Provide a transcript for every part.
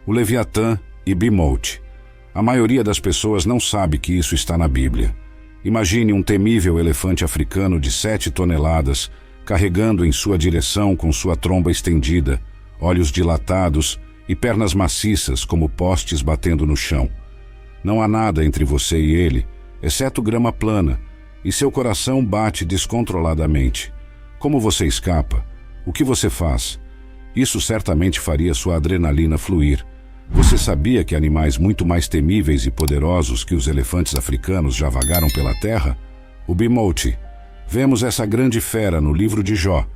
o Leviatã e Bimote. A maioria das pessoas não sabe que isso está na Bíblia. Imagine um temível elefante africano de 7 toneladas, carregando em sua direção com sua tromba estendida, olhos dilatados e pernas maciças como postes batendo no chão. Não há nada entre você e ele, exceto grama plana, e seu coração bate descontroladamente. Como você escapa? O que você faz? Isso certamente faria sua adrenalina fluir. Você sabia que animais muito mais temíveis e poderosos que os elefantes africanos já vagaram pela terra? O Bimote. Vemos essa grande fera no livro de Jó.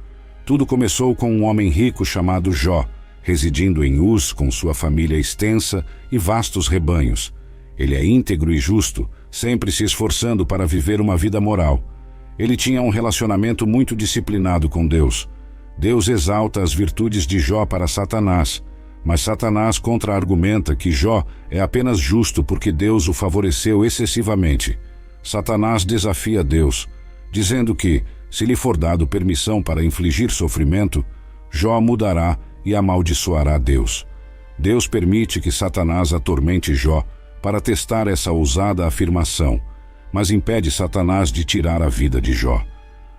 Tudo começou com um homem rico chamado Jó, residindo em Uz com sua família extensa e vastos rebanhos. Ele é íntegro e justo, sempre se esforçando para viver uma vida moral. Ele tinha um relacionamento muito disciplinado com Deus. Deus exalta as virtudes de Jó para Satanás, mas Satanás contra-argumenta que Jó é apenas justo porque Deus o favoreceu excessivamente. Satanás desafia Deus, dizendo que, se lhe for dado permissão para infligir sofrimento, Jó mudará e amaldiçoará Deus. Deus permite que Satanás atormente Jó para testar essa ousada afirmação, mas impede Satanás de tirar a vida de Jó.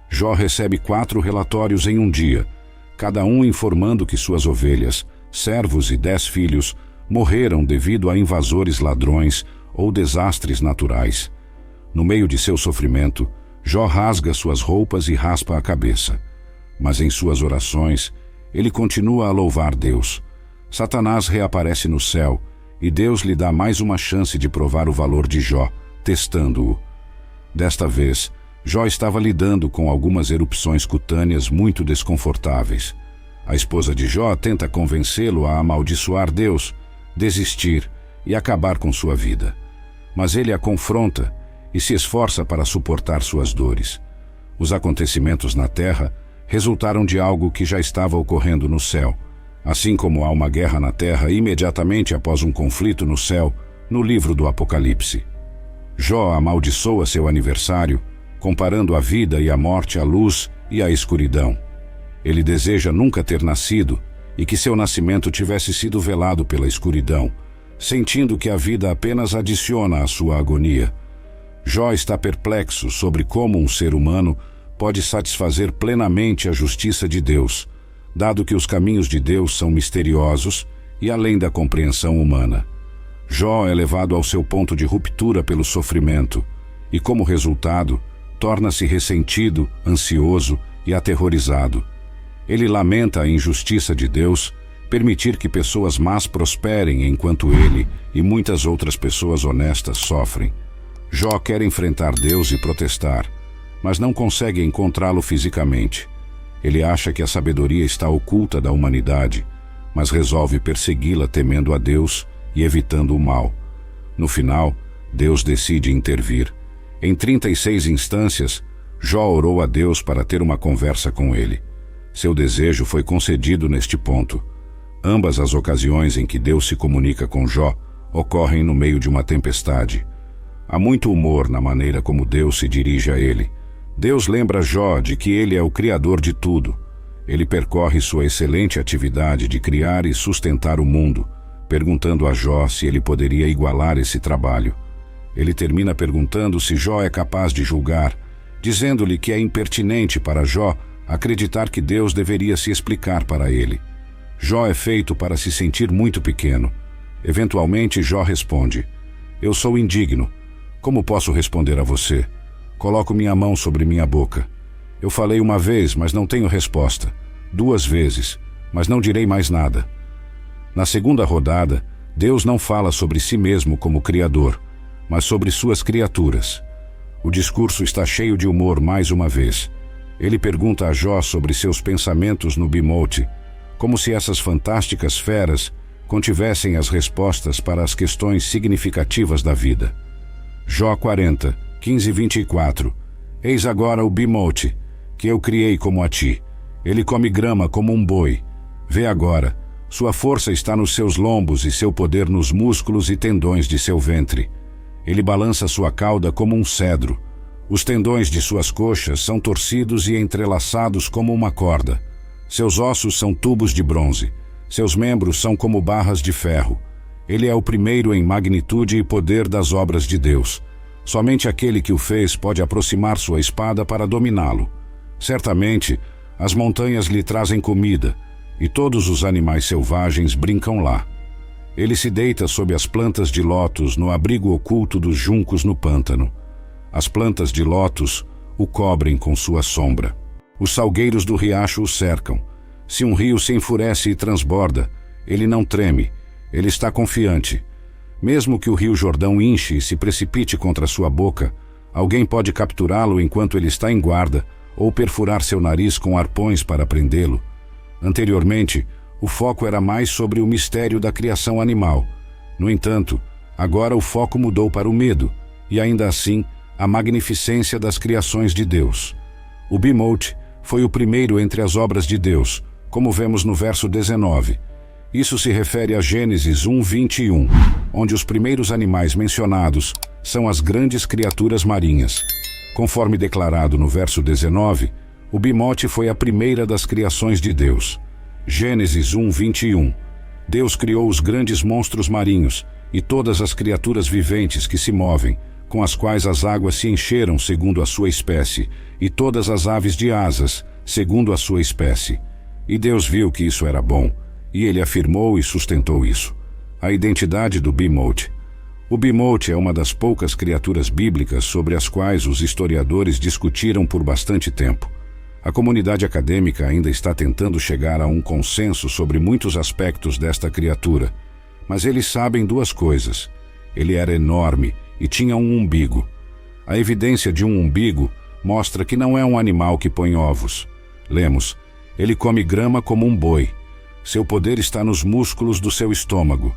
Jó recebe 4 relatórios em um dia, cada um informando que suas ovelhas, servos e 10 filhos morreram devido a invasores ladrões ou desastres naturais. No meio de seu sofrimento, Jó rasga suas roupas e raspa a cabeça. Mas em suas orações, ele continua a louvar Deus. Satanás reaparece no céu e Deus lhe dá mais uma chance de provar o valor de Jó, testando-o. Desta vez, Jó estava lidando com algumas erupções cutâneas muito desconfortáveis. A esposa de Jó tenta convencê-lo a amaldiçoar Deus, desistir e acabar com sua vida. Mas ele a confronta e se esforça para suportar suas dores. Os acontecimentos na terra resultaram de algo que já estava ocorrendo no céu. Assim como há uma guerra na terra imediatamente após um conflito no céu, no livro do Apocalipse. Jó amaldiçoa seu aniversário, comparando a vida e a morte à luz e à escuridão. Ele deseja nunca ter nascido e que seu nascimento tivesse sido velado pela escuridão, sentindo que a vida apenas adiciona à sua agonia. Jó está perplexo sobre como um ser humano pode satisfazer plenamente a justiça de Deus, dado que os caminhos de Deus são misteriosos e além da compreensão humana. Jó é levado ao seu ponto de ruptura pelo sofrimento e, como resultado, torna-se ressentido, ansioso e aterrorizado. Ele lamenta a injustiça de Deus permitir que pessoas más prosperem enquanto ele e muitas outras pessoas honestas sofrem. Jó quer enfrentar Deus e protestar, mas não consegue encontrá-lo fisicamente. Ele acha que a sabedoria está oculta da humanidade, mas resolve persegui-la temendo a Deus e evitando o mal. No final, Deus decide intervir. Em 36 instâncias, Jó orou a Deus para ter uma conversa com ele. Seu desejo foi concedido neste ponto. Ambas as ocasiões em que Deus se comunica com Jó ocorrem no meio de uma tempestade. Há muito humor na maneira como Deus se dirige a ele. Deus lembra Jó de que ele é o Criador de tudo. Ele percorre sua excelente atividade de criar e sustentar o mundo, perguntando a Jó se ele poderia igualar esse trabalho. Ele termina perguntando se Jó é capaz de julgar, dizendo-lhe que é impertinente para Jó acreditar que Deus deveria se explicar para ele. Jó é feito para se sentir muito pequeno. Eventualmente, Jó responde: "Eu sou indigno. Como posso responder a você? Coloco minha mão sobre minha boca. Eu falei uma vez, mas não tenho resposta. 2 vezes, mas não direi mais nada." Na segunda rodada, Deus não fala sobre si mesmo como Criador, mas sobre suas criaturas. O discurso está cheio de humor mais uma vez. Ele pergunta a Jó sobre seus pensamentos no Bimote, como se essas fantásticas feras contivessem as respostas para as questões significativas da vida. Jó 40, 15 e 24. Eis agora o Bimote, que eu criei como a ti. Ele come grama como um boi. Vê agora, sua força está nos seus lombos e seu poder nos músculos e tendões de seu ventre. Ele balança sua cauda como um cedro. Os tendões de suas coxas são torcidos e entrelaçados como uma corda. Seus ossos são tubos de bronze. Seus membros são como barras de ferro. Ele é o primeiro em magnitude e poder das obras de Deus. Somente aquele que o fez pode aproximar sua espada para dominá-lo. Certamente, as montanhas lhe trazem comida, e todos os animais selvagens brincam lá. Ele se deita sob as plantas de lótus no abrigo oculto dos juncos no pântano. As plantas de lótus o cobrem com sua sombra. Os salgueiros do riacho o cercam. Se um rio se enfurece e transborda, ele não treme, ele está confiante. Mesmo que o rio Jordão inche e se precipite contra sua boca, alguém pode capturá-lo enquanto ele está em guarda ou perfurar seu nariz com arpões para prendê-lo. Anteriormente, o foco era mais sobre o mistério da criação animal. No entanto, agora o foco mudou para o medo, e ainda assim, a magnificência das criações de Deus. O Bimote foi o primeiro entre as obras de Deus, como vemos no verso 19. Isso se refere a Gênesis 1:21, onde os primeiros animais mencionados são as grandes criaturas marinhas. Conforme declarado no verso 19, o Bimote foi a primeira das criações de Deus. Gênesis 1:21. Deus criou os grandes monstros marinhos e todas as criaturas viventes que se movem, com as quais as águas se encheram segundo a sua espécie, e todas as aves de asas, segundo a sua espécie. E Deus viu que isso era bom, e ele afirmou e sustentou isso. A identidade do Bimote. O Bimote é uma das poucas criaturas bíblicas sobre as quais os historiadores discutiram por bastante tempo. A comunidade acadêmica ainda está tentando chegar a um consenso sobre muitos aspectos desta criatura, mas eles sabem duas coisas. Ele era enorme e tinha um umbigo. A evidência de um umbigo mostra que não é um animal que põe ovos. Lemos: ele come grama como um boi. Seu poder está nos músculos do seu estômago.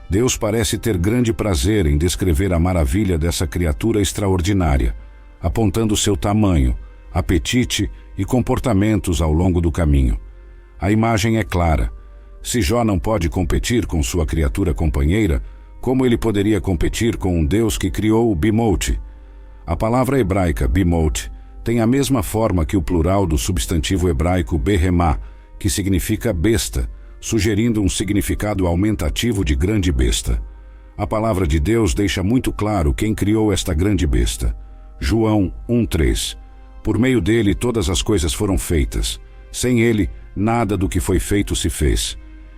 Deus parece ter grande prazer em descrever a maravilha dessa criatura extraordinária, apontando seu tamanho, apetite e comportamentos ao longo do caminho. A imagem é clara. Se Jó não pode competir com sua criatura companheira, como ele poderia competir com um Deus que criou o Bimote? A palavra hebraica Bimote tem a mesma forma que o plural do substantivo hebraico Behemá, que significa besta, sugerindo um significado aumentativo de grande besta. A palavra de Deus deixa muito claro quem criou esta grande besta. João 1:3. Por meio dele todas as coisas foram feitas. Sem ele, nada do que foi feito se fez.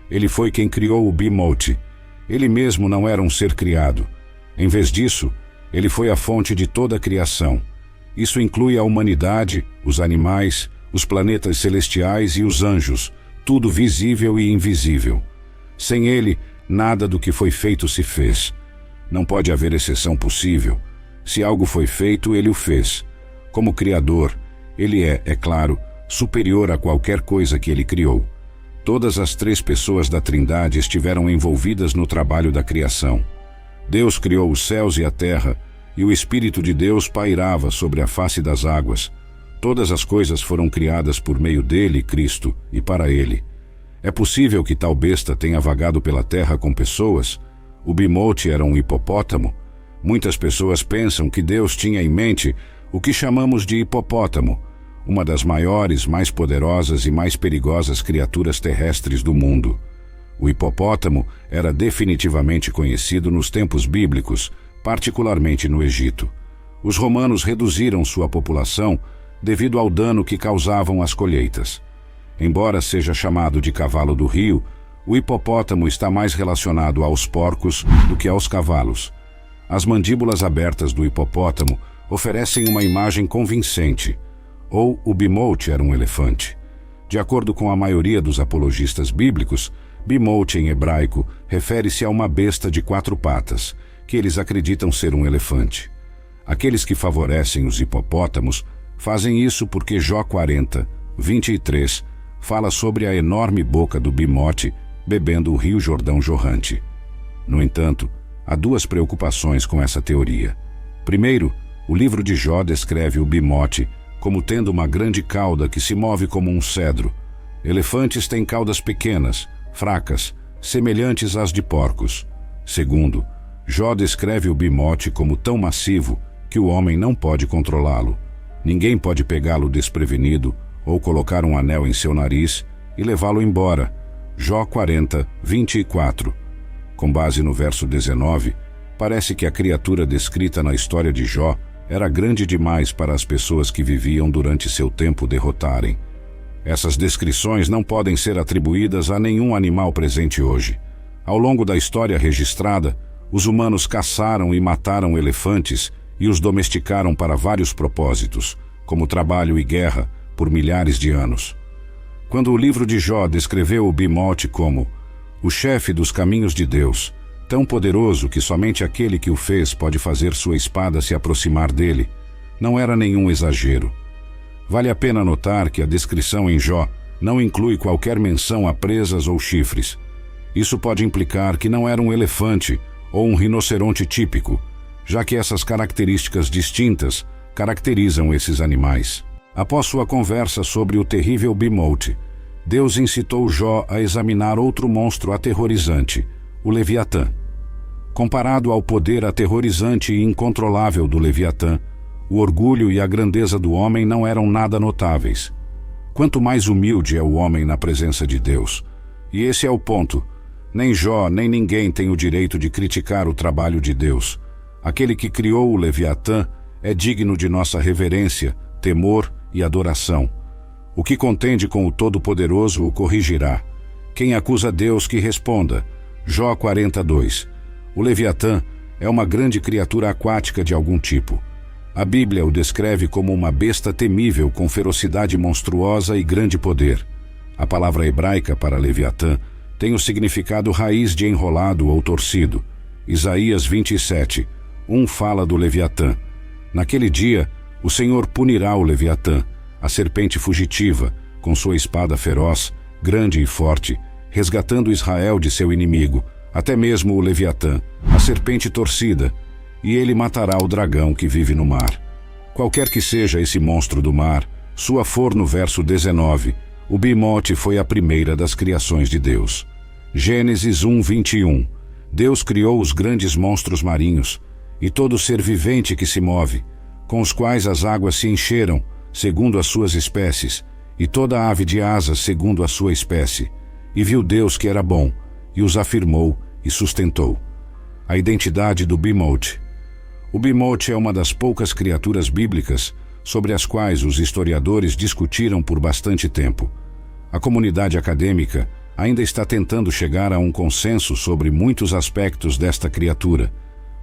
Ele foi quem criou o Bimote. Ele mesmo não era um ser criado. Em vez disso, ele foi a fonte de toda a criação. Isso inclui a humanidade, os animais, os planetas celestiais e os anjos, tudo visível e invisível. Sem ele, nada do que foi feito se fez. Não pode haver exceção possível. Se algo foi feito, ele o fez. Como Criador, ele é claro, superior a qualquer coisa que ele criou. Todas as três pessoas da Trindade estiveram envolvidas no trabalho da criação. Deus criou os céus e a terra, e o Espírito de Deus pairava sobre a face das águas. Todas as coisas foram criadas por meio dele, Cristo, e para ele. É possível que tal besta tenha vagado pela terra com pessoas? O Bimote era um hipopótamo? Muitas pessoas pensam que Deus tinha em mente o que chamamos de hipopótamo, uma das maiores, mais poderosas e mais perigosas criaturas terrestres do mundo. O hipopótamo era definitivamente conhecido nos tempos bíblicos, particularmente no Egito. Os romanos reduziram sua população devido ao dano que causavam as colheitas. Embora seja chamado de cavalo do rio, o hipopótamo está mais relacionado aos porcos do que aos cavalos. As mandíbulas abertas do hipopótamo oferecem uma imagem convincente. Ou o Bimote era um elefante. De acordo com a maioria dos apologistas bíblicos, Bimote em hebraico refere-se a uma besta de 4 patas, que eles acreditam ser um elefante. Aqueles que favorecem os hipopótamos fazem isso porque Jó 40:23 fala sobre a enorme boca do Bimote bebendo o rio Jordão jorrante. No entanto, há duas preocupações com essa teoria. Primeiro, o livro de Jó descreve o Bimote como tendo uma grande cauda que se move como um cedro. Elefantes têm caudas pequenas, fracas, semelhantes às de porcos. Segundo, Jó descreve o Bimote como tão massivo que o homem não pode controlá-lo. Ninguém pode pegá-lo desprevenido ou colocar um anel em seu nariz e levá-lo embora. Jó 40, 24. Com base no verso 19, parece que a criatura descrita na história de Jó era grande demais para as pessoas que viviam durante seu tempo derrotarem. Essas descrições não podem ser atribuídas a nenhum animal presente hoje. Ao longo da história registrada, os humanos caçaram e mataram elefantes e os domesticaram para vários propósitos, como trabalho e guerra, por milhares de anos. Quando o livro de Jó descreveu o Bimote como o chefe dos caminhos de Deus, tão poderoso que somente aquele que o fez pode fazer sua espada se aproximar dele, não era nenhum exagero. Vale a pena notar que a descrição em Jó não inclui qualquer menção a presas ou chifres. Isso pode implicar que não era um elefante ou um rinoceronte típico, já que essas características distintas caracterizam esses animais. Após sua conversa sobre o terrível Bimote, Deus incitou Jó a examinar outro monstro aterrorizante, o Leviatã. Comparado ao poder aterrorizante e incontrolável do Leviatã, o orgulho e a grandeza do homem não eram nada notáveis. Quanto mais humilde é o homem na presença de Deus. E esse é o ponto. Nem Jó, nem ninguém tem o direito de criticar o trabalho de Deus. Aquele que criou o Leviatã é digno de nossa reverência, temor e adoração. O que contende com o Todo-Poderoso o corrigirá. Quem acusa Deus que responda. Jó 42. O Leviatã é uma grande criatura aquática de algum tipo. A Bíblia o descreve como uma besta temível com ferocidade monstruosa e grande poder. A palavra hebraica para Leviatã tem o significado raiz de enrolado ou torcido. Isaías 27, 1 fala do Leviatã. Naquele dia, o Senhor punirá o Leviatã, a serpente fugitiva, com sua espada feroz, grande e forte, resgatando Israel de seu inimigo, até mesmo o Leviatã, a serpente torcida, e ele matará o dragão que vive no mar. Qualquer que seja esse monstro do mar, sua for no verso 19, o Bimote foi a primeira das criações de Deus. Gênesis 1, 21. Deus criou os grandes monstros marinhos, e todo ser vivente que se move, com os quais as águas se encheram, segundo as suas espécies, e toda ave de asas segundo a sua espécie. E viu Deus que era bom, e os afirmou e sustentou. A identidade do Bimote. O Bimote é uma das poucas criaturas bíblicas sobre as quais os historiadores discutiram por bastante tempo. A comunidade acadêmica ainda está tentando chegar a um consenso sobre muitos aspectos desta criatura,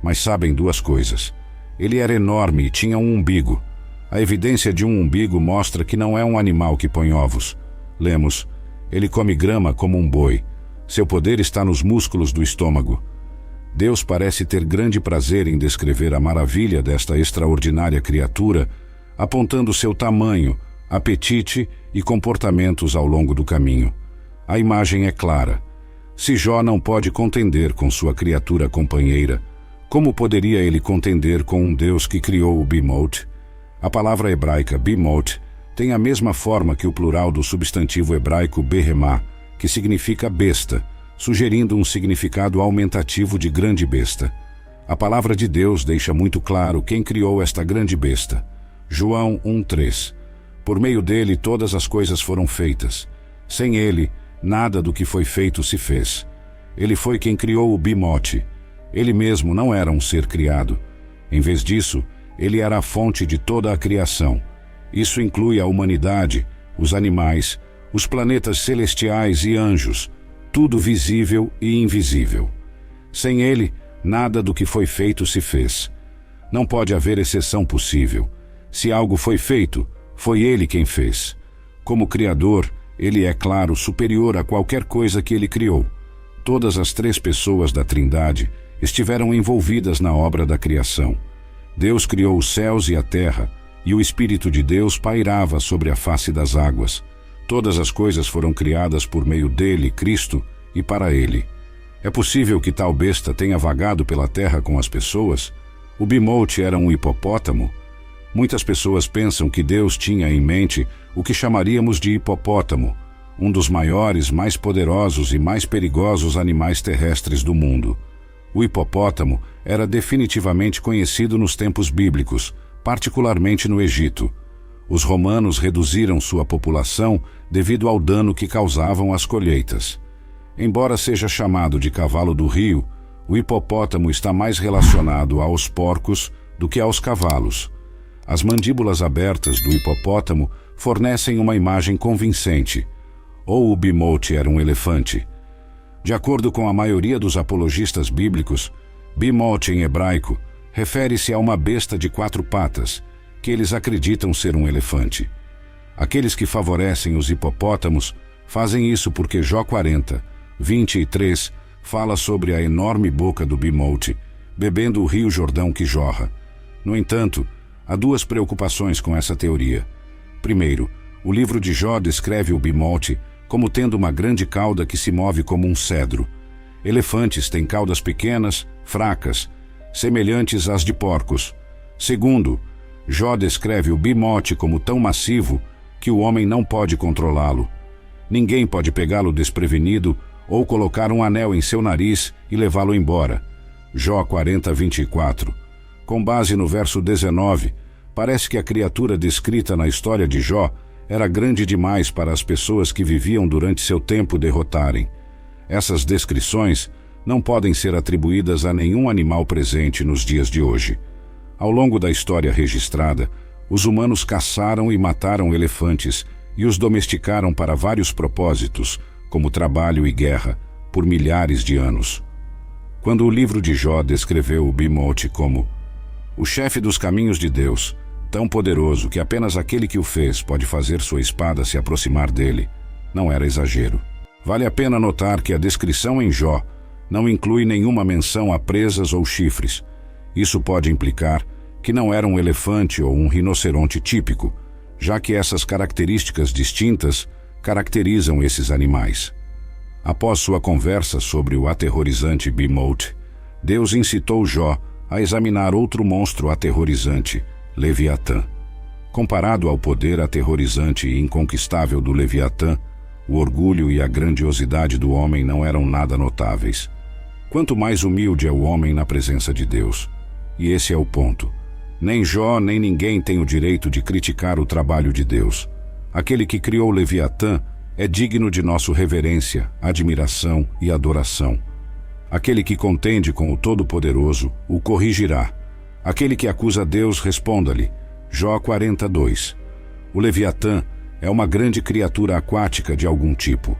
mas sabem duas coisas. Ele era enorme e tinha um umbigo. A evidência de um umbigo mostra que não é um animal que põe ovos. Lemos, ele come grama como um boi. Seu poder está nos músculos do estômago. Deus parece ter grande prazer em descrever a maravilha desta extraordinária criatura, apontando seu tamanho, apetite e comportamentos ao longo do caminho. A imagem é clara. Se Jó não pode contender com sua criatura companheira, como poderia ele contender com um Deus que criou o Bimote? A palavra hebraica Bimote tem a mesma forma que o plural do substantivo hebraico Behemá, que significa besta, sugerindo um significado aumentativo de grande besta. A palavra de Deus deixa muito claro quem criou esta grande besta. João 1:3. Por meio dele todas as coisas foram feitas. Sem ele, nada do que foi feito se fez. Ele foi quem criou o Bimote. Ele mesmo não era um ser criado. Em vez disso, ele era a fonte de toda a criação. Isso inclui a humanidade, os animais, os planetas celestiais e anjos, tudo visível e invisível. Sem ele, nada do que foi feito se fez. Não pode haver exceção possível. Se algo foi feito, foi ele quem fez. Como Criador, ele é, claro, superior a qualquer coisa que ele criou. Todas as três pessoas da Trindade estiveram envolvidas na obra da criação. Deus criou os céus e a terra, e o Espírito de Deus pairava sobre a face das águas. Todas as coisas foram criadas por meio dele, Cristo, e para ele. É possível que tal besta tenha vagado pela terra com as pessoas? O Bimote era um hipopótamo? Muitas pessoas pensam que Deus tinha em mente o que chamaríamos de hipopótamo, um dos maiores, mais poderosos e mais perigosos animais terrestres do mundo. O hipopótamo era definitivamente conhecido nos tempos bíblicos, particularmente no Egito. Os romanos reduziram sua população devido ao dano que causavam às colheitas. Embora seja chamado de cavalo do rio, o hipopótamo está mais relacionado aos porcos do que aos cavalos. As mandíbulas abertas do hipopótamo fornecem uma imagem convincente. Ou o bimote era um elefante. De acordo com a maioria dos apologistas bíblicos, bimote em hebraico refere-se a uma besta de 4 patas, que eles acreditam ser um elefante. Aqueles que favorecem os hipopótamos fazem isso porque Jó 40, 23 fala sobre a enorme boca do bimote, bebendo o rio Jordão que jorra. No entanto, há 2 preocupações com essa teoria. Primeiro, o livro de Jó descreve o bimote como tendo uma grande cauda que se move como um cedro. Elefantes têm caudas pequenas, fracas, semelhantes às de porcos. Segundo, Jó descreve o bimote como tão massivo que o homem não pode controlá-lo. Ninguém pode pegá-lo desprevenido ou colocar um anel em seu nariz e levá-lo embora. Jó 40, 24. Com base no verso 19, parece que a criatura descrita na história de Jó era grande demais para as pessoas que viviam durante seu tempo derrotarem. Essas descrições não podem ser atribuídas a nenhum animal presente nos dias de hoje. Ao longo da história registrada, os humanos caçaram e mataram elefantes e os domesticaram para vários propósitos, como trabalho e guerra, por milhares de anos. Quando o livro de Jó descreveu o bimote como o chefe dos caminhos de Deus, tão poderoso que apenas aquele que o fez pode fazer sua espada se aproximar dele, não era exagero. Vale a pena notar que a descrição em Jó não inclui nenhuma menção a presas ou chifres. Isso pode implicar que não era um elefante ou um rinoceronte típico, já que essas características distintas caracterizam esses animais. Após sua conversa sobre o aterrorizante bimote, Deus incitou Jó a examinar outro monstro aterrorizante, Leviatã. Comparado ao poder aterrorizante e inconquistável do Leviatã, o orgulho e a grandiosidade do homem não eram nada notáveis. Quanto mais humilde é o homem na presença de Deus. E esse é o ponto. Nem Jó nem ninguém tem o direito de criticar o trabalho de Deus. Aquele que criou Leviatã é digno de nossa reverência, admiração e adoração. Aquele que contende com o Todo-Poderoso o corrigirá. Aquele que acusa Deus, responda-lhe. Jó 42. O Leviatã é uma grande criatura aquática de algum tipo.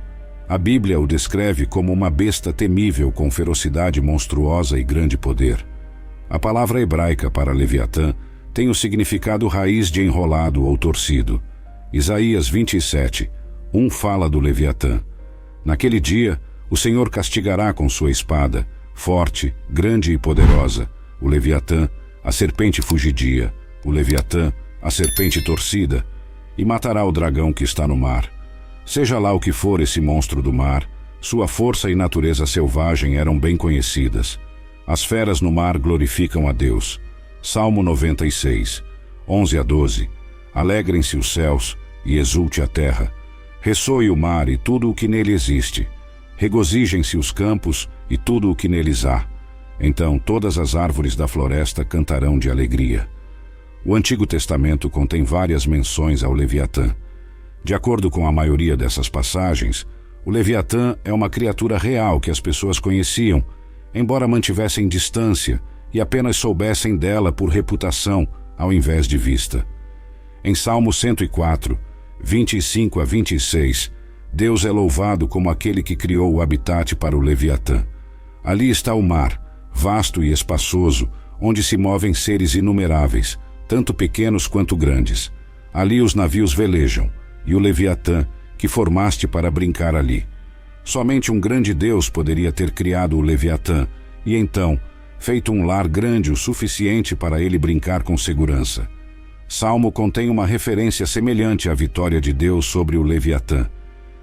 A Bíblia o descreve como uma besta temível com ferocidade monstruosa e grande poder. A palavra hebraica para Leviatã tem o significado raiz de enrolado ou torcido. Isaías 27, 1 fala do Leviatã. Naquele dia, o Senhor castigará com sua espada, forte, grande e poderosa, o Leviatã, a serpente fugidia, o Leviatã, a serpente torcida, e matará o dragão que está no mar. Seja lá o que for esse monstro do mar, sua força e natureza selvagem eram bem conhecidas. As feras no mar glorificam a Deus. Salmo 96, 11 a 12. Alegrem-se os céus e exulte a terra. Ressoe o mar e tudo o que nele existe. Regozijem-se os campos e tudo o que neles há. Então todas as árvores da floresta cantarão de alegria. O Antigo Testamento contém várias menções ao Leviatã. De acordo com a maioria dessas passagens, o Leviatã é uma criatura real que as pessoas conheciam, embora mantivessem distância e apenas soubessem dela por reputação, ao invés de vista. Em Salmo 104, 25 a 26, Deus é louvado como aquele que criou o habitat para o Leviatã. Ali está o mar, vasto e espaçoso, onde se movem seres inumeráveis, tanto pequenos quanto grandes. Ali os navios velejam, e o Leviatã, que formaste para brincar ali. Somente um grande Deus poderia ter criado o Leviatã, e então, feito um lar grande o suficiente para ele brincar com segurança. Salmo contém uma referência semelhante à vitória de Deus sobre o Leviatã.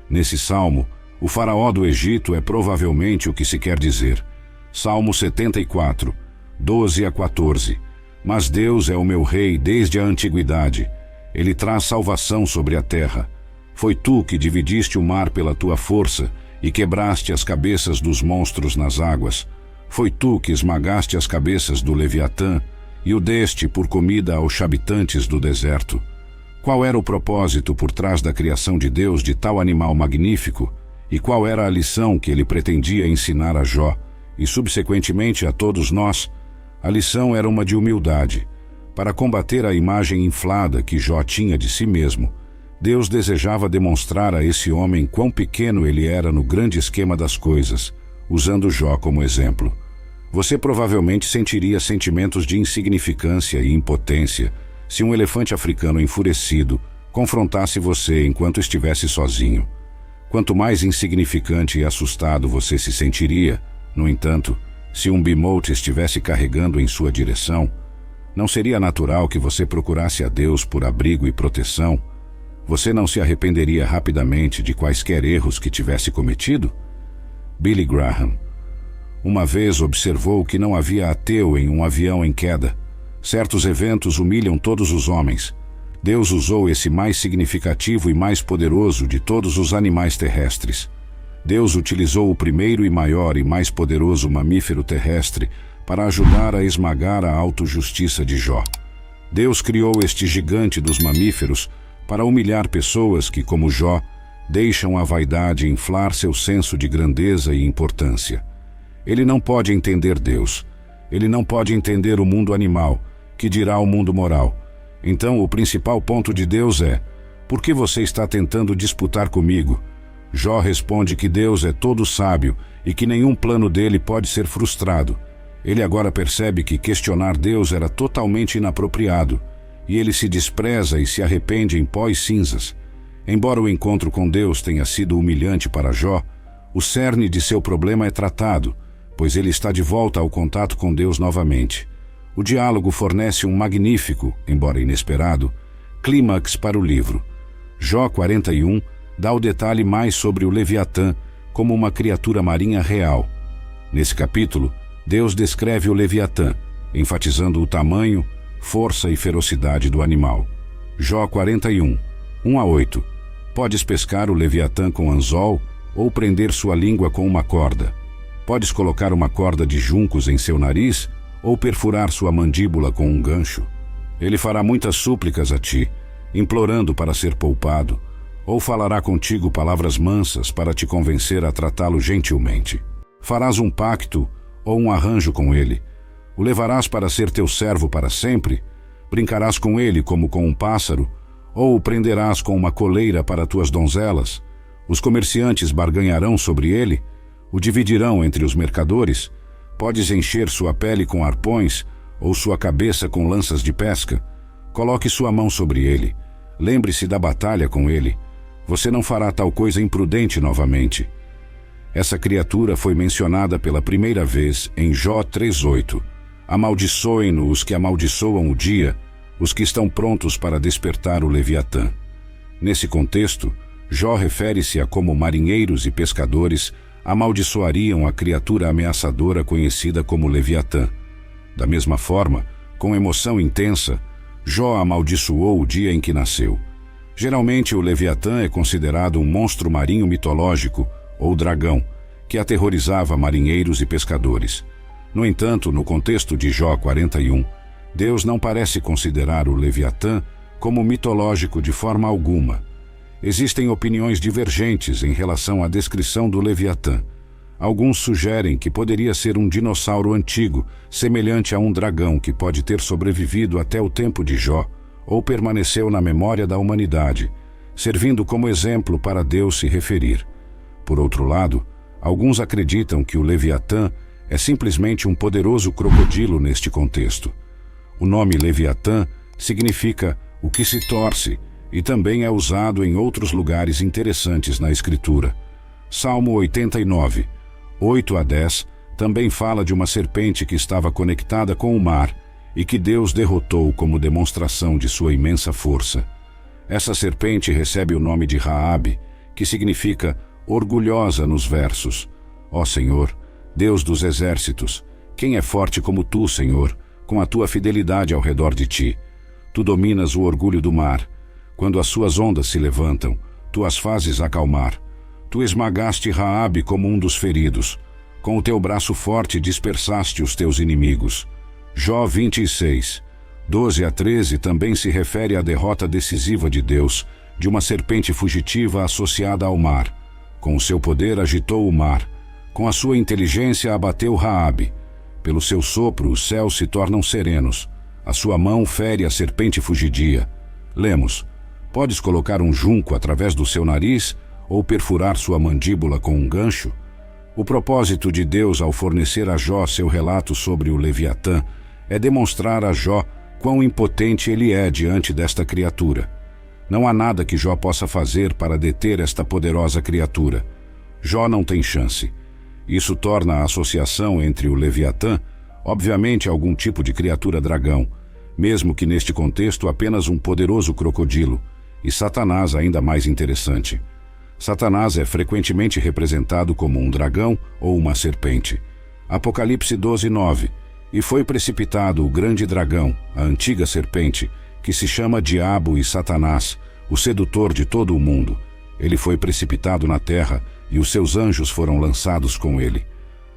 Nesse salmo, o faraó do Egito é provavelmente o que se quer dizer. Salmo 74, 12 a 14. Mas Deus é o meu rei desde a antiguidade. Ele traz salvação sobre a terra. Foi tu que dividiste o mar pela tua força e quebraste as cabeças dos monstros nas águas. Foi tu que esmagaste as cabeças do Leviatã e o deste por comida aos habitantes do deserto. Qual era o propósito por trás da criação de Deus de tal animal magnífico? E qual era a lição que ele pretendia ensinar a Jó, e subsequentemente a todos nós? A lição era uma de humildade. Para combater a imagem inflada que Jó tinha de si mesmo, Deus desejava demonstrar a esse homem quão pequeno ele era no grande esquema das coisas, usando Jó como exemplo. Você provavelmente sentiria sentimentos de insignificância e impotência se um elefante africano enfurecido confrontasse você enquanto estivesse sozinho. Quanto mais insignificante e assustado você se sentiria, no entanto, se um bemote estivesse carregando em sua direção, não seria natural que você procurasse a Deus por abrigo e proteção? Você não se arrependeria rapidamente de quaisquer erros que tivesse cometido? Billy Graham uma vez observou que não havia ateu em um avião em queda. Certos eventos humilham todos os homens. Deus usou esse mais significativo e mais poderoso de todos os animais terrestres. Deus utilizou o primeiro e maior e mais poderoso mamífero terrestre para ajudar a esmagar a autojustiça de Jó. Deus criou este gigante dos mamíferos para humilhar pessoas que, como Jó, deixam a vaidade inflar seu senso de grandeza e importância. Ele não pode entender Deus. Ele não pode entender o mundo animal, que dirá o mundo moral. Então, o principal ponto de Deus é: por que você está tentando disputar comigo? Jó responde que Deus é todo sábio e que nenhum plano dele pode ser frustrado. Ele agora percebe que questionar Deus era totalmente inapropriado, e ele se despreza e se arrepende em pó e cinzas. Embora o encontro com Deus tenha sido humilhante para Jó, o cerne de seu problema é tratado, pois ele está de volta ao contato com Deus novamente. O diálogo fornece um magnífico, embora inesperado, clímax para o livro. Jó 41 dá o detalhe mais sobre o Leviatã como uma criatura marinha real. Nesse capítulo, Deus descreve o Leviatã, enfatizando o tamanho, força e ferocidade do animal. Jó 41, 1-8. Podes pescar o Leviatã com anzol ou prender sua língua com uma corda. Podes colocar uma corda de juncos em seu nariz ou perfurar sua mandíbula com um gancho. Ele fará muitas súplicas a ti, implorando para ser poupado, ou falará contigo palavras mansas para te convencer a tratá-lo gentilmente. Farás um pacto ou um arranjo com ele. O levarás para ser teu servo para sempre? Brincarás com ele como com um pássaro? Ou o prenderás com uma coleira para tuas donzelas? Os comerciantes barganharão sobre ele? O dividirão entre os mercadores? Podes encher sua pele com arpões ou sua cabeça com lanças de pesca? Coloque sua mão sobre ele. Lembre-se da batalha com ele. Você não fará tal coisa imprudente novamente. Essa criatura foi mencionada pela primeira vez em Jó 3:8. Amaldiçoem-no os que amaldiçoam o dia, os que estão prontos para despertar o Leviatã. Nesse contexto, Jó refere-se a como marinheiros e pescadores amaldiçoariam a criatura ameaçadora conhecida como Leviatã. Da mesma forma, com emoção intensa, Jó amaldiçoou o dia em que nasceu. Geralmente, o Leviatã é considerado um monstro marinho mitológico, ou dragão, que aterrorizava marinheiros e pescadores. No entanto, no contexto de Jó 41, Deus não parece considerar o Leviatã como mitológico de forma alguma. Existem opiniões divergentes em relação à descrição do Leviatã. Alguns sugerem que poderia ser um dinossauro antigo, semelhante a um dragão que pode ter sobrevivido até o tempo de Jó, ou permaneceu na memória da humanidade, servindo como exemplo para Deus se referir. Por outro lado, alguns acreditam que o Leviatã é simplesmente um poderoso crocodilo neste contexto. O nome Leviatã significa o que se torce e também é usado em outros lugares interessantes na Escritura. Salmo 89, 8-10, também fala de uma serpente que estava conectada com o mar e que Deus derrotou como demonstração de sua imensa força. Essa serpente recebe o nome de Raabe, que significa orgulhosa nos versos. Ó Senhor, Deus dos exércitos, quem é forte como tu, Senhor, com a tua fidelidade ao redor de ti? Tu dominas o orgulho do mar. Quando as suas ondas se levantam, tu as fazes acalmar. Tu esmagaste Raabe como um dos feridos. Com o teu braço forte dispersaste os teus inimigos. Jó 26, 12-13 também se refere à derrota decisiva de Deus, de uma serpente fugitiva associada ao mar. Com o seu poder agitou o mar. Com a sua inteligência abateu Raabe. Pelo seu sopro os céus se tornam serenos. A sua mão fere a serpente fugidia. Lemos: podes colocar um junco através do seu nariz ou perfurar sua mandíbula com um gancho? O propósito de Deus ao fornecer a Jó seu relato sobre o Leviatã é demonstrar a Jó quão impotente ele é diante desta criatura. Não há nada que Jó possa fazer para deter esta poderosa criatura. Jó não tem chance. Isso torna a associação entre o Leviatã, obviamente algum tipo de criatura dragão, mesmo que neste contexto apenas um poderoso crocodilo, e Satanás ainda mais interessante. Satanás é frequentemente representado como um dragão ou uma serpente. Apocalipse 12:9. E foi precipitado o grande dragão, a antiga serpente, que se chama Diabo e Satanás, o sedutor de todo o mundo. Ele foi precipitado na terra e os seus anjos foram lançados com ele.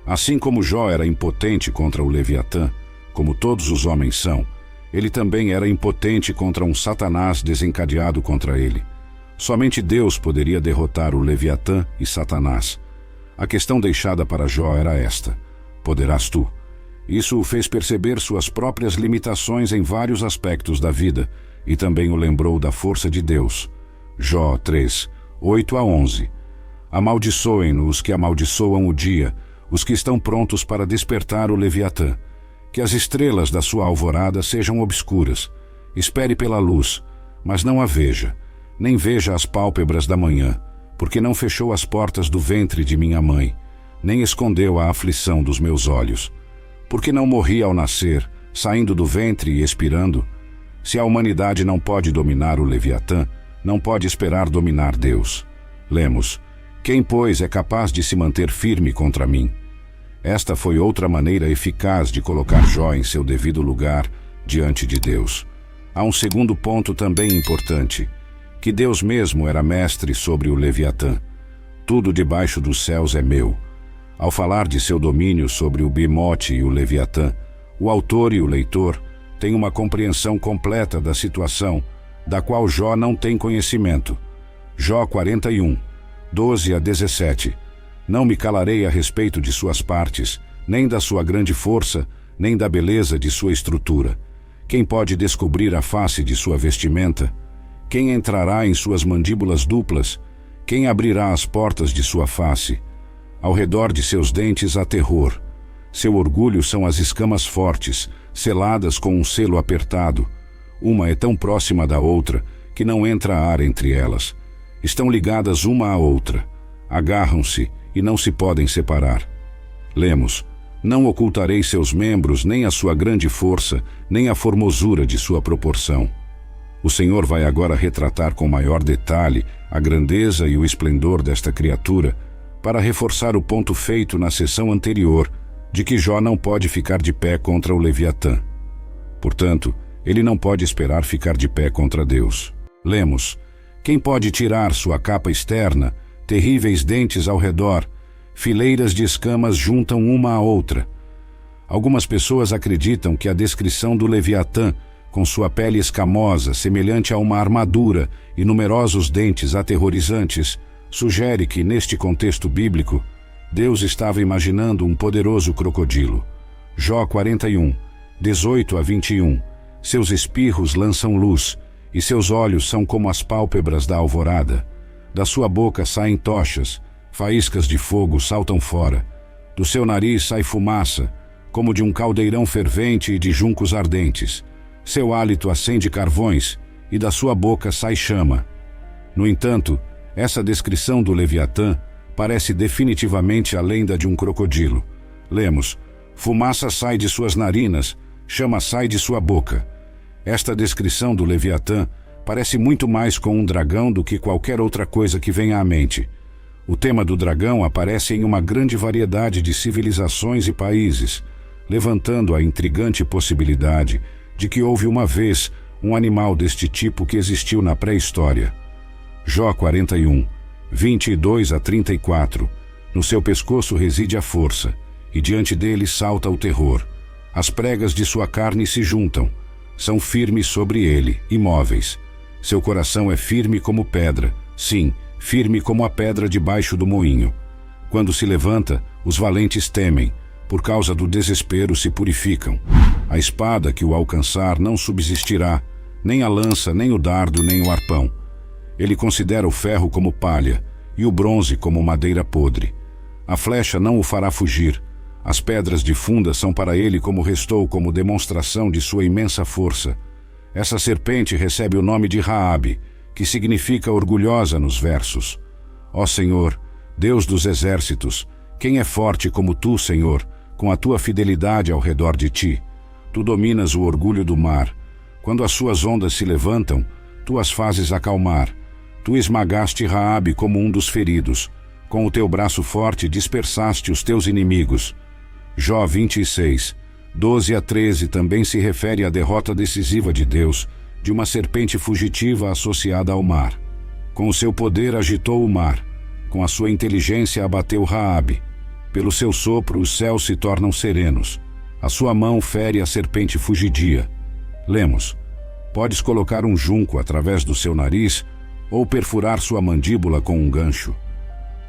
Assim como Jó era impotente contra o Leviatã, como todos os homens são, ele também era impotente contra um Satanás desencadeado contra ele. Somente Deus poderia derrotar o Leviatã e Satanás. A questão deixada para Jó era esta: poderás tu? Isso o fez perceber suas próprias limitações em vários aspectos da vida e também o lembrou da força de Deus. Jó 3, 8-11. Amaldiçoem-no os que amaldiçoam o dia, os que estão prontos para despertar o Leviatã. Que as estrelas da sua alvorada sejam obscuras. Espere pela luz, mas não a veja, nem veja as pálpebras da manhã, porque não fechou as portas do ventre de minha mãe, nem escondeu a aflição dos meus olhos. Porque não morri ao nascer, saindo do ventre e expirando? Se a humanidade não pode dominar o Leviatã, não pode esperar dominar Deus. Lemos: quem, pois, é capaz de se manter firme contra mim? Esta foi outra maneira eficaz de colocar Jó em seu devido lugar diante de Deus. Há um segundo ponto também importante, que Deus mesmo era mestre sobre o Leviatã. Tudo debaixo dos céus é meu. Ao falar de seu domínio sobre o Bimote e o Leviatã, o autor e o leitor têm uma compreensão completa da situação, da qual Jó não tem conhecimento. Jó 41, 12-17. Não me calarei a respeito de suas partes, nem da sua grande força, nem da beleza de sua estrutura. Quem pode descobrir a face de sua vestimenta? Quem entrará em suas mandíbulas duplas? Quem abrirá as portas de sua face? Ao redor de seus dentes há terror. Seu orgulho são as escamas fortes, seladas com um selo apertado. Uma é tão próxima da outra que não entra ar entre elas. Estão ligadas uma à outra. Agarram-se e não se podem separar. Lemos: não ocultarei seus membros, nem a sua grande força, nem a formosura de sua proporção. O Senhor vai agora retratar com maior detalhe a grandeza e o esplendor desta criatura, para reforçar o ponto feito na sessão anterior, de que Jó não pode ficar de pé contra o Leviatã. Portanto, ele não pode esperar ficar de pé contra Deus. Lemos: quem pode tirar sua capa externa, terríveis dentes ao redor, fileiras de escamas juntam uma à outra. Algumas pessoas acreditam que a descrição do Leviatã, com sua pele escamosa, semelhante a uma armadura e numerosos dentes aterrorizantes, sugere que, neste contexto bíblico, Deus estava imaginando um poderoso crocodilo. Jó 41, 18-21. Seus espirros lançam luz, e seus olhos são como as pálpebras da alvorada. Da sua boca saem tochas, faíscas de fogo saltam fora. Do seu nariz sai fumaça, como de um caldeirão fervente e de juncos ardentes. Seu hálito acende carvões, e da sua boca sai chama. No entanto, essa descrição do Leviatã parece definitivamente a lenda de um crocodilo. Lemos: fumaça sai de suas narinas, chama sai de sua boca. Esta descrição do Leviatã parece muito mais com um dragão do que qualquer outra coisa que venha à mente. O tema do dragão aparece em uma grande variedade de civilizações e países, levantando a intrigante possibilidade de que houve uma vez um animal deste tipo que existiu na pré-história. Jó 41, 22-34. No seu pescoço reside a força, e diante dele salta o terror. As pregas de sua carne se juntam, são firmes sobre ele, imóveis. Seu coração é firme como pedra, sim, firme como a pedra debaixo do moinho. Quando se levanta, os valentes temem, por causa do desespero se purificam. A espada que o alcançar não subsistirá, nem a lança, nem o dardo, nem o arpão. Ele considera o ferro como palha, e o bronze como madeira podre. A flecha não o fará fugir. As pedras de funda são para ele como restou, como demonstração de sua imensa força. Essa serpente recebe o nome de Raabe, que significa orgulhosa nos versos. Ó Senhor, Deus dos exércitos, quem é forte como tu, Senhor, com a tua fidelidade ao redor de ti? Tu dominas o orgulho do mar. Quando as suas ondas se levantam, tu as fazes acalmar. Tu esmagaste Raabe como um dos feridos. Com o teu braço forte dispersaste os teus inimigos. Jó 26, 12 a 13 também se refere à derrota decisiva de Deus, de uma serpente fugitiva associada ao mar. Com o seu poder agitou o mar. Com a sua inteligência abateu Raabe. Pelo seu sopro os céus se tornam serenos. A sua mão fere a serpente fugidia. Lemos: podes colocar um junco através do seu nariz ou perfurar sua mandíbula com um gancho.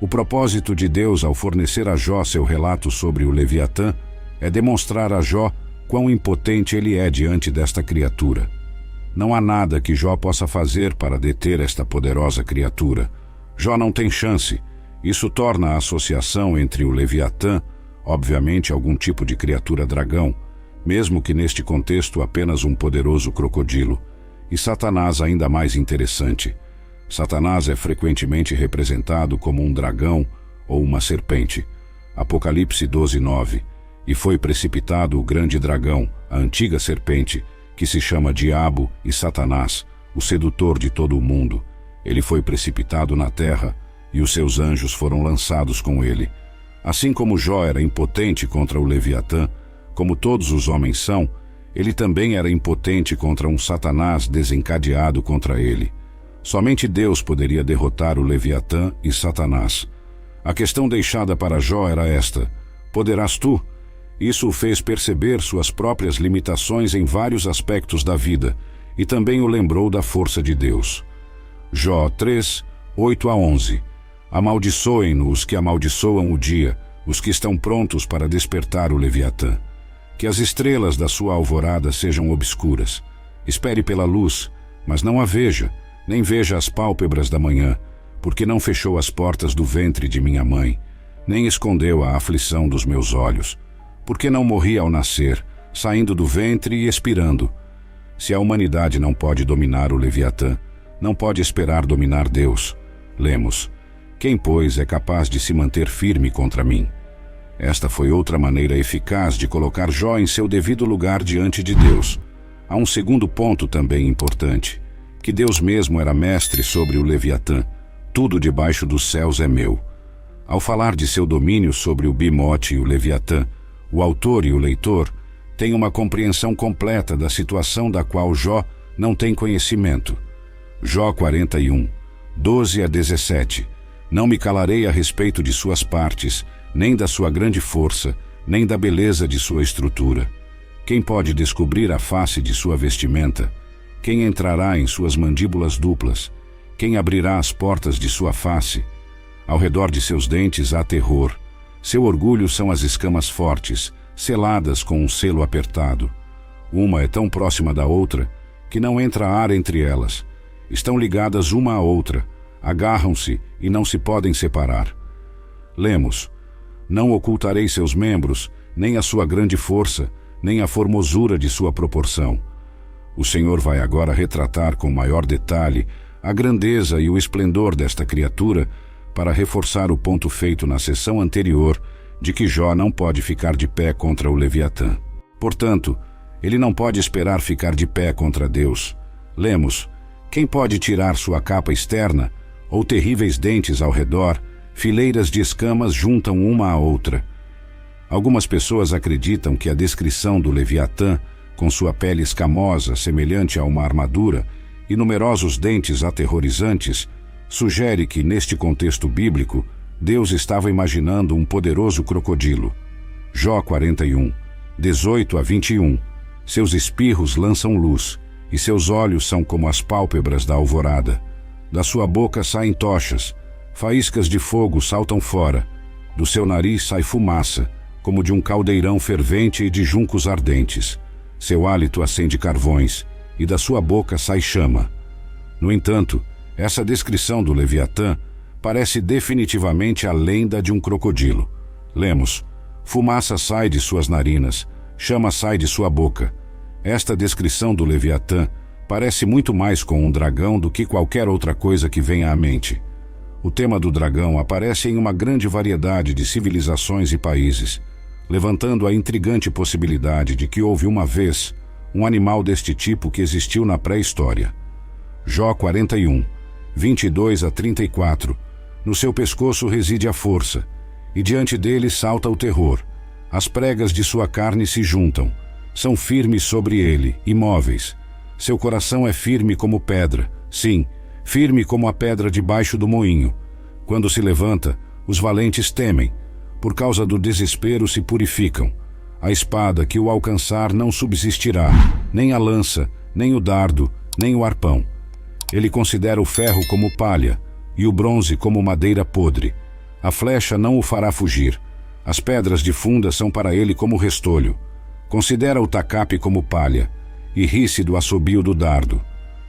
O propósito de Deus ao fornecer a Jó seu relato sobre o Leviatã é demonstrar a Jó quão impotente ele é diante desta criatura. Não há nada que Jó possa fazer para deter esta poderosa criatura. Jó não tem chance. Isso torna a associação entre o Leviatã, obviamente algum tipo de criatura dragão, mesmo que neste contexto apenas um poderoso crocodilo, e Satanás ainda mais interessante. Satanás é frequentemente representado como um dragão ou uma serpente. Apocalipse 12:9. E foi precipitado o grande dragão, a antiga serpente, que se chama Diabo e Satanás, o sedutor de todo o mundo. Ele foi precipitado na terra, e os seus anjos foram lançados com ele. Assim como Jó era impotente contra o Leviatã, como todos os homens são, ele também era impotente contra um Satanás desencadeado contra ele. Somente Deus poderia derrotar o Leviatã e Satanás. A questão deixada para Jó era esta: poderás tu? Isso o fez perceber suas próprias limitações em vários aspectos da vida, e também o lembrou da força de Deus. Jó 3, 8 a 11. Amaldiçoem-no os que amaldiçoam o dia, os que estão prontos para despertar o Leviatã. Que as estrelas da sua alvorada sejam obscuras. Espere pela luz, mas não a veja, nem veja as pálpebras da manhã, porque não fechou as portas do ventre de minha mãe, nem escondeu a aflição dos meus olhos. Porque não morri ao nascer, saindo do ventre e expirando. Se a humanidade não pode dominar o Leviatã, não pode esperar dominar Deus. Lemos: quem, pois, é capaz de se manter firme contra mim? Esta foi outra maneira eficaz de colocar Jó em seu devido lugar diante de Deus. Há um segundo ponto também importante, que Deus mesmo era mestre sobre o Leviatã. Tudo debaixo dos céus é meu. Ao falar de seu domínio sobre o Bimote e o Leviatã, o autor e o leitor têm uma compreensão completa da situação da qual Jó não tem conhecimento. Jó 41, 12 a 17. Não me calarei a respeito de suas partes, nem da sua grande força, nem da beleza de sua estrutura. Quem pode descobrir a face de sua vestimenta? Quem entrará em suas mandíbulas duplas? Quem abrirá as portas de sua face? Ao redor de seus dentes há terror. Seu orgulho são as escamas fortes, seladas com um selo apertado. Uma é tão próxima da outra que não entra ar entre elas. Estão ligadas uma à outra, agarram-se e não se podem separar. Lemos: não ocultarei seus membros, nem a sua grande força, nem a formosura de sua proporção. O Senhor vai agora retratar com maior detalhe a grandeza e o esplendor desta criatura, para reforçar o ponto feito na sessão anterior de que Jó não pode ficar de pé contra o Leviatã. Portanto, ele não pode esperar ficar de pé contra Deus. Lemos: quem pode tirar sua capa externa, ou terríveis dentes ao redor, fileiras de escamas juntam uma à outra? Algumas pessoas acreditam que a descrição do Leviatã, com sua pele escamosa semelhante a uma armadura e numerosos dentes aterrorizantes, sugere que, neste contexto bíblico, Deus estava imaginando um poderoso crocodilo. Jó 41, 18 a 21. Seus espirros lançam luz, e seus olhos são como as pálpebras da alvorada. Da sua boca saem tochas, Faíscas de fogo saltam fora. Do seu nariz sai fumaça, como de um caldeirão fervente e de juncos ardentes. Seu hálito acende carvões, e da sua boca sai chama. No entanto, essa descrição do Leviatã parece definitivamente a lenda de um crocodilo. Lemos: fumaça sai de suas narinas, chama sai de sua boca. Esta descrição do Leviatã parece muito mais com um dragão do que qualquer outra coisa que venha à mente. O tema do dragão aparece em uma grande variedade de civilizações e países, levantando a intrigante possibilidade de que houve uma vez um animal deste tipo que existiu na pré-história. Jó 41, 22 a 34. No seu pescoço reside a força, e diante dele salta o terror. As pregas de sua carne se juntam, são firmes sobre ele, imóveis. Seu coração é firme como pedra, sim, firme como a pedra debaixo do moinho. Quando se levanta, os valentes temem. Por causa do desespero se purificam. A espada que o alcançar não subsistirá, nem a lança, nem o dardo, nem o arpão. Ele considera o ferro como palha, e o bronze como madeira podre. A flecha não o fará fugir. As pedras de funda são para ele como restolho. Considera o tacape como palha, e ri-se do assobio do dardo.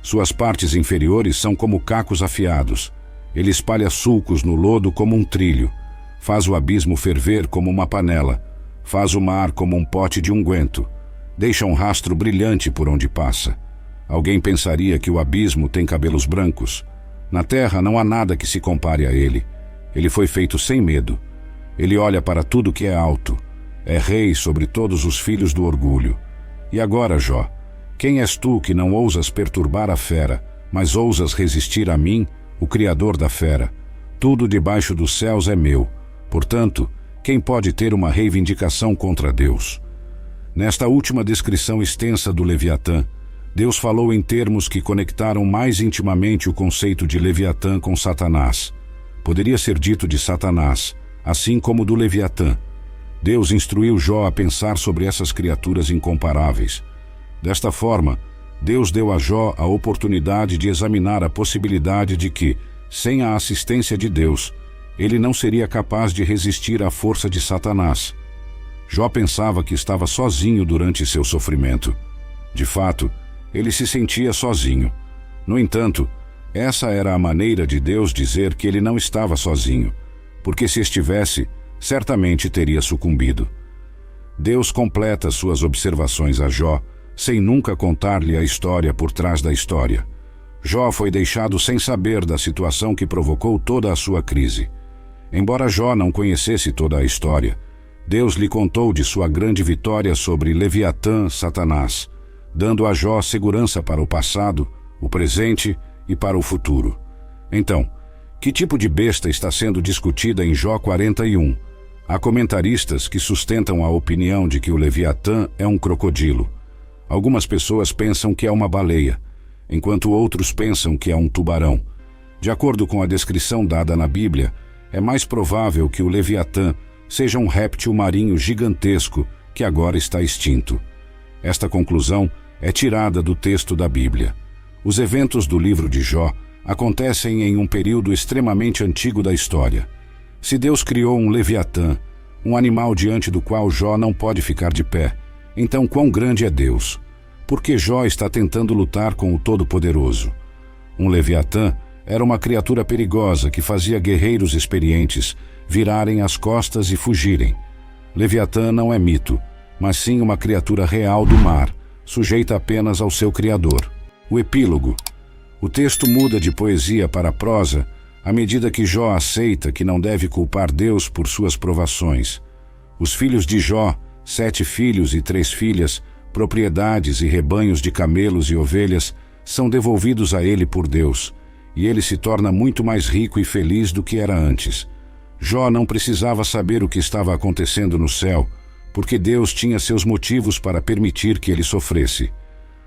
Suas partes inferiores são como cacos afiados. Ele espalha sulcos no lodo como um trilho. Faz o abismo ferver como uma panela. Faz o mar como um pote de unguento. Deixa um rastro brilhante por onde passa. Alguém pensaria que o abismo tem cabelos brancos. Na terra não há nada que se compare a ele. Ele foi feito sem medo. Ele olha para tudo que é alto. É rei sobre todos os filhos do orgulho. E agora, Jó, quem és tu que não ousas perturbar a fera, mas ousas resistir a mim, o Criador da fera? Tudo debaixo dos céus é meu. Portanto, quem pode ter uma reivindicação contra Deus? Nesta última descrição extensa do Leviatã, Deus falou em termos que conectaram mais intimamente o conceito de Leviatã com Satanás. Poderia ser dito de Satanás, assim como do Leviatã. Deus instruiu Jó a pensar sobre essas criaturas incomparáveis. Desta forma, Deus deu a Jó a oportunidade de examinar a possibilidade de que, sem a assistência de Deus, ele não seria capaz de resistir à força de Satanás. Jó pensava que estava sozinho durante seu sofrimento. De fato, ele se sentia sozinho. No entanto, essa era a maneira de Deus dizer que ele não estava sozinho, porque se estivesse, certamente teria sucumbido. Deus completa suas observações a Jó, sem nunca contar-lhe a história por trás da história. Jó foi deixado sem saber da situação que provocou toda a sua crise. Embora Jó não conhecesse toda a história, Deus lhe contou de sua grande vitória sobre Leviatã, Satanás, dando a Jó segurança para o passado, o presente e para o futuro. Então, que tipo de besta está sendo discutida em Jó 41? Há comentaristas que sustentam a opinião de que o Leviatã é um crocodilo. Algumas pessoas pensam que é uma baleia, enquanto outros pensam que é um tubarão. De acordo com a descrição dada na Bíblia, é mais provável que o Leviatã seja um réptil marinho gigantesco que agora está extinto. Esta conclusão é tirada do texto da Bíblia. Os eventos do livro de Jó acontecem em um período extremamente antigo da história. Se Deus criou um Leviatã, um animal diante do qual Jó não pode ficar de pé, então quão grande é Deus? Por que Jó está tentando lutar com o Todo-Poderoso? Um Leviatã era uma criatura perigosa que fazia guerreiros experientes virarem as costas e fugirem. Leviatã não é mito, mas sim uma criatura real do mar, sujeita apenas ao seu Criador. O epílogo. O texto muda de poesia para prosa à medida que Jó aceita que não deve culpar Deus por suas provações. Os filhos de Jó, 7 filhos e 3 filhas, propriedades e rebanhos de camelos e ovelhas, são devolvidos a ele por Deus, e ele se torna muito mais rico e feliz do que era antes. Jó não precisava saber o que estava acontecendo no céu, porque Deus tinha seus motivos para permitir que ele sofresse.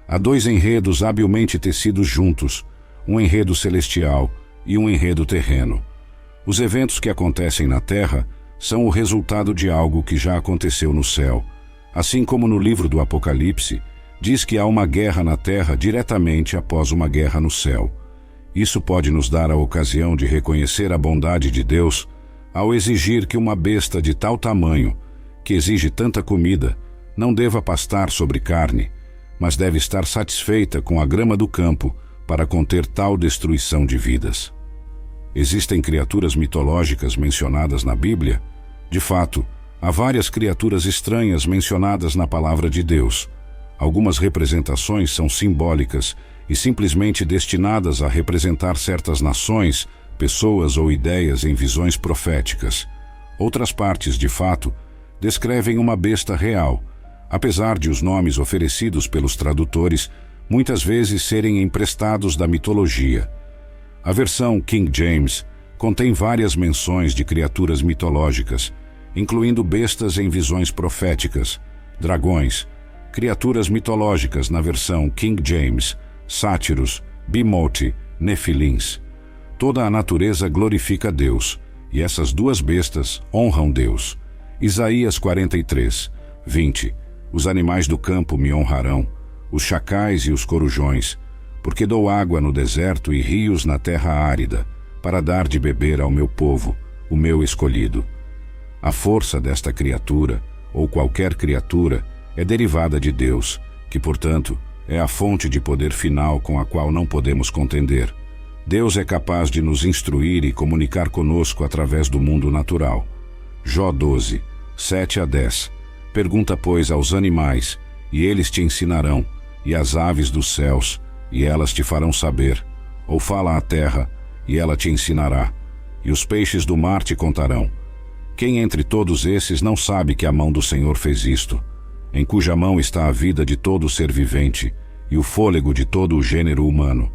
Há 2 enredos habilmente tecidos juntos, um enredo celestial e um enredo terreno. Os eventos que acontecem na terra são o resultado de algo que já aconteceu no céu. Assim como no livro do Apocalipse, diz que há uma guerra na terra diretamente após uma guerra no céu. Isso pode nos dar a ocasião de reconhecer a bondade de Deus ao exigir que uma besta de tal tamanho, que exige tanta comida, não deva pastar sobre carne, mas deve estar satisfeita com a grama do campo para conter tal destruição de vidas. Existem criaturas mitológicas mencionadas na Bíblia? De fato, há várias criaturas estranhas mencionadas na Palavra de Deus. Algumas representações são simbólicas e simplesmente destinadas a representar certas nações, pessoas ou ideias em visões proféticas. Outras partes, de fato, descrevem uma besta real, apesar de os nomes oferecidos pelos tradutores muitas vezes serem emprestados da mitologia. A versão King James contém várias menções de criaturas mitológicas, incluindo bestas em visões proféticas, dragões, criaturas mitológicas na versão King James, sátiros, bimote, nefilins. Toda a natureza glorifica Deus, e essas duas bestas honram Deus. Isaías 43, 20. Os animais do campo me honrarão, os chacais e os corujões, porque dou água no deserto e rios na terra árida, para dar de beber ao meu povo, o meu escolhido. A força desta criatura, ou qualquer criatura, é derivada de Deus, que, portanto, é a fonte de poder final com a qual não podemos contender. Deus é capaz de nos instruir e comunicar conosco através do mundo natural. Jó 12, 7 a 10. Pergunta, pois, aos animais, e eles te ensinarão, e às aves dos céus, e elas te farão saber. Ou fala à terra, e ela te ensinará, e os peixes do mar te contarão. Quem entre todos esses não sabe que a mão do Senhor fez isto, em cuja mão está a vida de todo ser vivente e o fôlego de todo o gênero humano?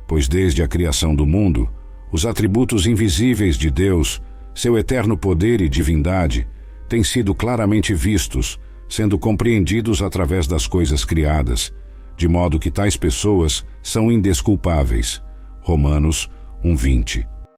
Pois desde a criação do mundo, os atributos invisíveis de Deus, seu eterno poder e divindade, têm sido claramente vistos, sendo compreendidos através das coisas criadas, de modo que tais pessoas são indesculpáveis. Romanos 1:20.